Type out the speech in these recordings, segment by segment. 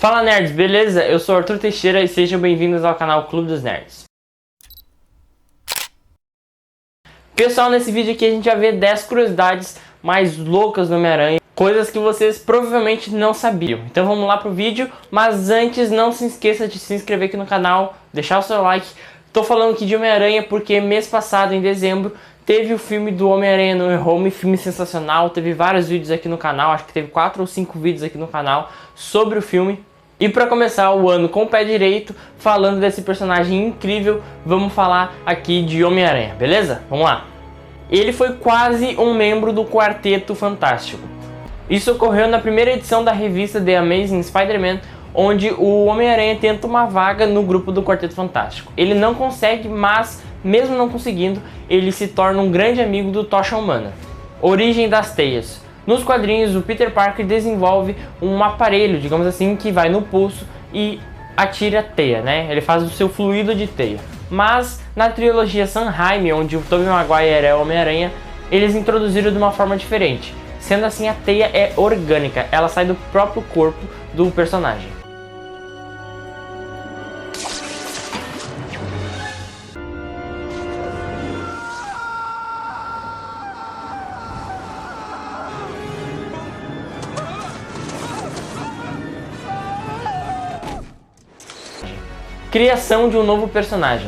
Fala nerds, beleza? Eu sou Arthur Teixeira e sejam bem-vindos ao canal Clube dos Nerds. Pessoal, nesse vídeo aqui a gente vai ver 10 curiosidades mais loucas do Homem-Aranha, coisas que vocês provavelmente não sabiam. Então vamos lá pro vídeo, mas antes não se esqueça de se inscrever aqui no canal, deixar o seu like. Tô falando aqui de Homem-Aranha porque mês passado, em dezembro, teve o filme do Homem-Aranha No Way Home, filme sensacional, teve vários vídeos aqui no canal, acho que teve 4 ou 5 vídeos aqui no canal sobre o filme. E para começar o ano com o pé direito, falando desse personagem incrível, vamos falar aqui de Homem-Aranha, beleza? Vamos lá! Ele foi quase um membro do Quarteto Fantástico. Isso ocorreu na primeira edição da revista The Amazing Spider-Man, onde o Homem-Aranha tenta uma vaga no grupo do Quarteto Fantástico. Ele não consegue, mas mesmo não conseguindo, ele se torna um grande amigo do Tocha Humana. Origem das teias. Nos quadrinhos, o Peter Parker desenvolve um aparelho, digamos assim, que vai no pulso e atira teia, né? Ele faz o seu fluido de teia. Mas na trilogia Sam Raimi, onde o Tobey Maguire é o Homem-Aranha, eles introduziram de uma forma diferente. Sendo assim, a teia é orgânica, ela sai do próprio corpo do personagem. Criação de um novo personagem.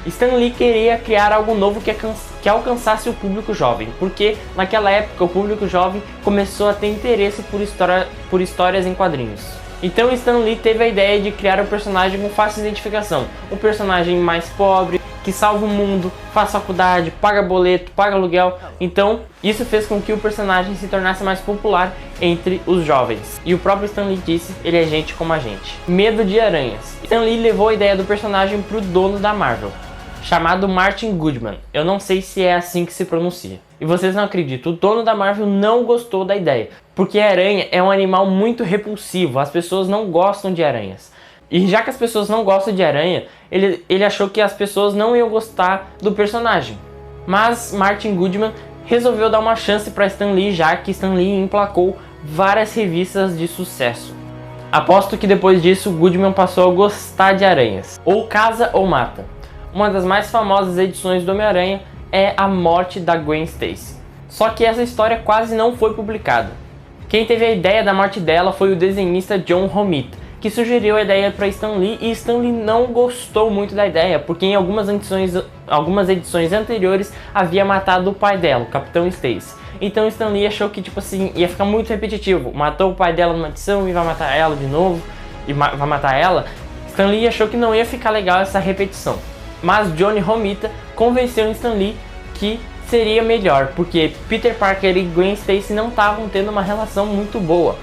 Stan Lee queria criar algo novo que alcançasse o público jovem, porque naquela época o público jovem começou a ter interesse por histórias em quadrinhos. Então Stan Lee teve a ideia de criar um personagem com fácil identificação, um personagem mais pobre, que salva o mundo, faz faculdade, paga boleto, paga aluguel. Então isso fez com que o personagem se tornasse mais popular entre os jovens. E o próprio Stan Lee disse, ele é gente como a gente. Medo de aranhas. Stan Lee levou a ideia do personagem para o dono da Marvel, chamado Martin Goodman. Eu não sei se é assim que se pronuncia. E vocês não acreditam, o dono da Marvel não gostou da ideia, porque a aranha é um animal muito repulsivo, as pessoas não gostam de aranhas. E já que as pessoas não gostam de aranha, ele achou que as pessoas não iam gostar do personagem. Mas Martin Goodman resolveu dar uma chance para Stan Lee, já que Stan Lee emplacou várias revistas de sucesso. Aposto que depois disso, Goodman passou a gostar de aranhas. Ou Casa ou Mata. Uma das mais famosas edições do Homem-Aranha é a morte da Gwen Stacy. Só que essa história quase não foi publicada. Quem teve a ideia da morte dela foi o desenhista John Romita, que sugeriu a ideia para Stan Lee, e Stan Lee não gostou muito da ideia, porque em algumas edições anteriores havia matado o pai dela, o Capitão Stacy. Então Stan Lee achou que tipo assim, ia ficar muito repetitivo, matou o pai dela numa edição e vai matar ela de novo, e vai matar ela. Stan Lee achou que não ia ficar legal essa repetição. Mas Johnny Romita convenceu Stan Lee que seria melhor, porque Peter Parker e Gwen Stacy não estavam tendo uma relação muito boa.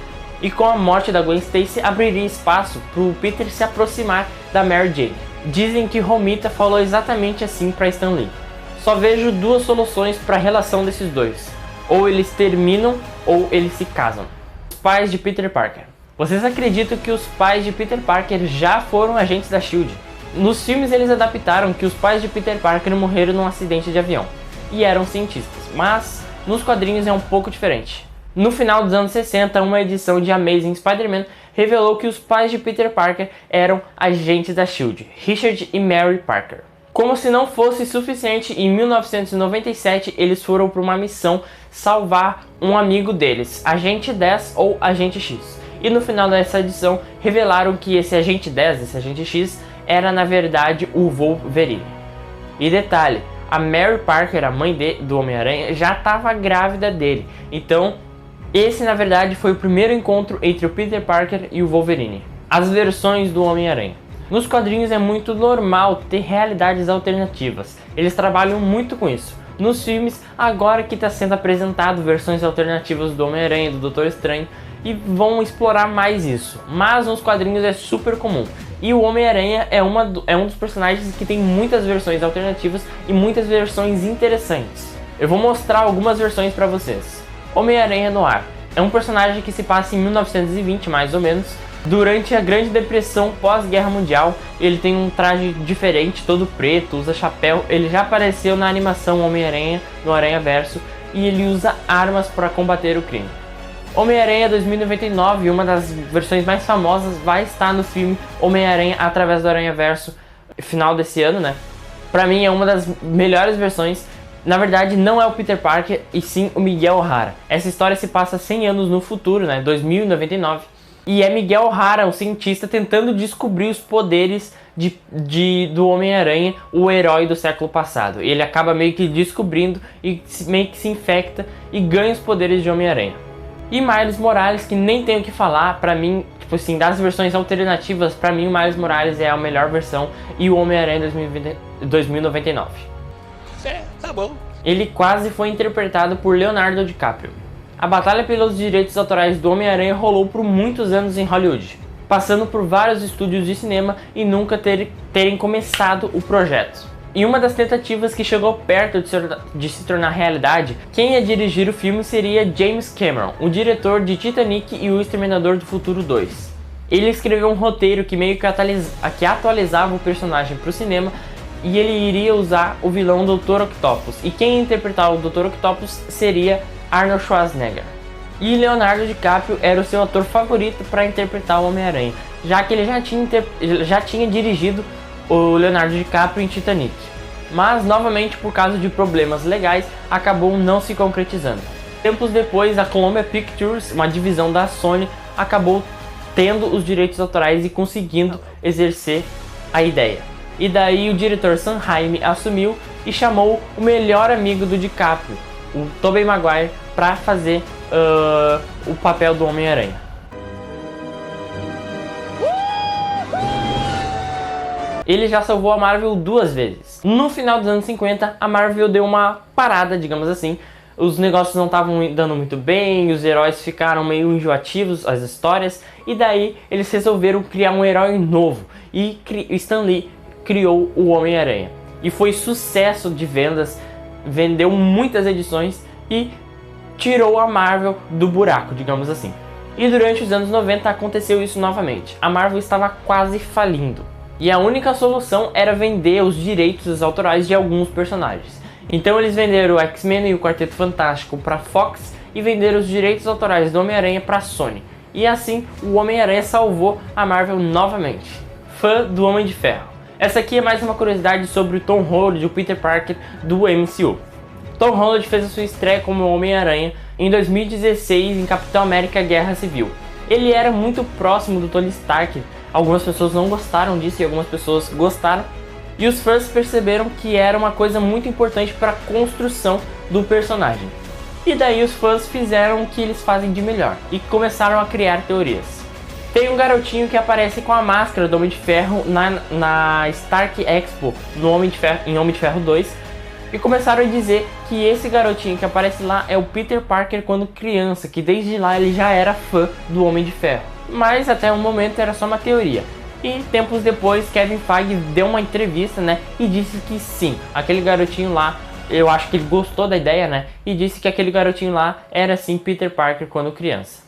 E com a morte da Gwen Stacy abriria espaço para o Peter se aproximar da Mary Jane. Dizem que Romita falou exatamente assim para Stan Lee. Só vejo duas soluções para a relação desses dois. Ou eles terminam ou eles se casam. Os pais de Peter Parker. Vocês acreditam que os pais de Peter Parker já foram agentes da SHIELD? Nos filmes eles adaptaram que os pais de Peter Parker morreram num acidente de avião e eram cientistas, mas nos quadrinhos é um pouco diferente. No final dos anos 60, uma edição de Amazing Spider-Man revelou que os pais de Peter Parker eram agentes da SHIELD, Richard e Mary Parker. Como se não fosse suficiente, em 1997 eles foram para uma missão salvar um amigo deles, Agente 10 ou Agente X. E no final dessa edição revelaram que esse Agente 10, esse Agente X, era na verdade o Wolverine. E detalhe, a Mary Parker, a mãe do Homem-Aranha, já estava grávida dele. Então esse na verdade foi o primeiro encontro entre o Peter Parker e o Wolverine. As versões do Homem-Aranha. Nos quadrinhos é muito normal ter realidades alternativas. Eles trabalham muito com isso. Nos filmes, agora que está sendo apresentado versões alternativas do Homem-Aranha e do Doutor Estranho, e vão explorar mais isso. Mas nos quadrinhos é super comum. E o Homem-Aranha é um dos personagens que tem muitas versões alternativas e muitas versões interessantes. Eu vou mostrar algumas versões para vocês. Homem-Aranha no Ar. É um personagem que se passa em 1920, mais ou menos, durante a Grande Depressão pós-Guerra Mundial. Ele tem um traje diferente, todo preto, usa chapéu. Ele já apareceu na animação Homem-Aranha, no Aranhaverso, e ele usa armas para combater o crime. Homem-Aranha 2099, uma das versões mais famosas, vai estar no filme Homem-Aranha através do Aranhaverso final desse ano, né? Pra mim é uma das melhores versões. Na verdade não é o Peter Parker e sim o Miguel O'Hara. Essa história se passa 100 anos no futuro, né? 2099. E é Miguel O'Hara, um cientista, tentando descobrir os poderes do Homem-Aranha, o herói do século passado. Ele acaba meio que descobrindo e meio que se infecta e ganha os poderes de Homem-Aranha. E Miles Morales, que nem tenho o que falar, pra mim, tipo assim, das versões alternativas, pra mim o Miles Morales é a melhor versão e o Homem-Aranha 2099. É, tá bom. Ele quase foi interpretado por Leonardo DiCaprio. A batalha pelos direitos autorais do Homem-Aranha rolou por muitos anos em Hollywood, passando por vários estúdios de cinema e nunca terem começado o projeto. Em uma das tentativas que chegou perto de se tornar realidade, quem ia dirigir o filme seria James Cameron, o diretor de Titanic e O Exterminador do Futuro 2. Ele escreveu um roteiro que meio que atualizava o personagem para o cinema e ele iria usar o vilão Dr. Octopus. E quem ia interpretar o Dr. Octopus seria Arnold Schwarzenegger. E Leonardo DiCaprio era o seu ator favorito para interpretar o Homem-Aranha, já que ele já tinha dirigido o Leonardo DiCaprio em Titanic. Mas, novamente, por causa de problemas legais, acabou não se concretizando. Tempos depois, a Columbia Pictures, uma divisão da Sony, acabou tendo os direitos autorais e conseguindo exercer a ideia. E daí o diretor Sam Raimi assumiu e chamou o melhor amigo do DiCaprio, o Tobey Maguire, para fazer o papel do Homem-Aranha. Ele já salvou a Marvel 2 vezes. No final dos anos 50, a Marvel deu uma parada, digamos assim. Os negócios não estavam dando muito bem, os heróis ficaram meio enjoativos, as histórias. E daí eles resolveram criar um herói novo. E Stan Lee criou o Homem-Aranha. E foi sucesso de vendas, vendeu muitas edições e tirou a Marvel do buraco, digamos assim. E durante os anos 90 aconteceu isso novamente. A Marvel estava quase falindo. E a única solução era vender os direitos autorais de alguns personagens. Então eles venderam o X-Men e o Quarteto Fantástico para Fox e venderam os direitos autorais do Homem-Aranha para Sony. E assim o Homem-Aranha salvou a Marvel novamente. Fã do Homem de Ferro. Essa aqui é mais uma curiosidade sobre o Tom Holland, o Peter Parker do MCU. Tom Holland fez a sua estreia como Homem-Aranha em 2016 em Capitão América Guerra Civil. Ele era muito próximo do Tony Stark. Algumas pessoas não gostaram disso e algumas pessoas gostaram. E os fãs perceberam que era uma coisa muito importante para a construção do personagem. E daí os fãs fizeram o que eles fazem de melhor e começaram a criar teorias. Tem um garotinho que aparece com a máscara do Homem de Ferro na Stark Expo em Homem de Ferro 2. E começaram a dizer que esse garotinho que aparece lá é o Peter Parker quando criança, que desde lá ele já era fã do Homem de Ferro. Mas até o momento era só uma teoria. E tempos depois Kevin Feige deu uma entrevista, né, e disse que sim, aquele garotinho lá, eu acho que ele gostou da ideia, né, e disse que aquele garotinho lá era sim Peter Parker quando criança.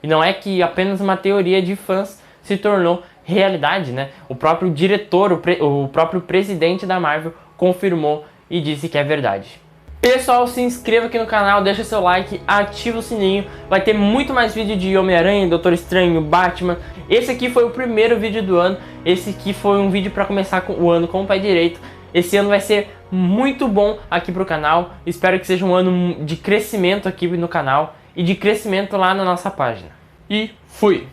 E não é que apenas uma teoria de fãs se tornou realidade, né? O próprio diretor, o próprio presidente da Marvel confirmou e disse que é verdade. Pessoal, se inscreva aqui no canal, deixa seu like, ativa o sininho. Vai ter muito mais vídeo de Homem-Aranha, Doutor Estranho, Batman. Esse aqui foi o primeiro vídeo do ano. Esse aqui foi um vídeo para começar o ano com o pé direito. Esse ano vai ser muito bom aqui pro canal. Espero que seja um ano de crescimento aqui no canal e de crescimento lá na nossa página. E fui!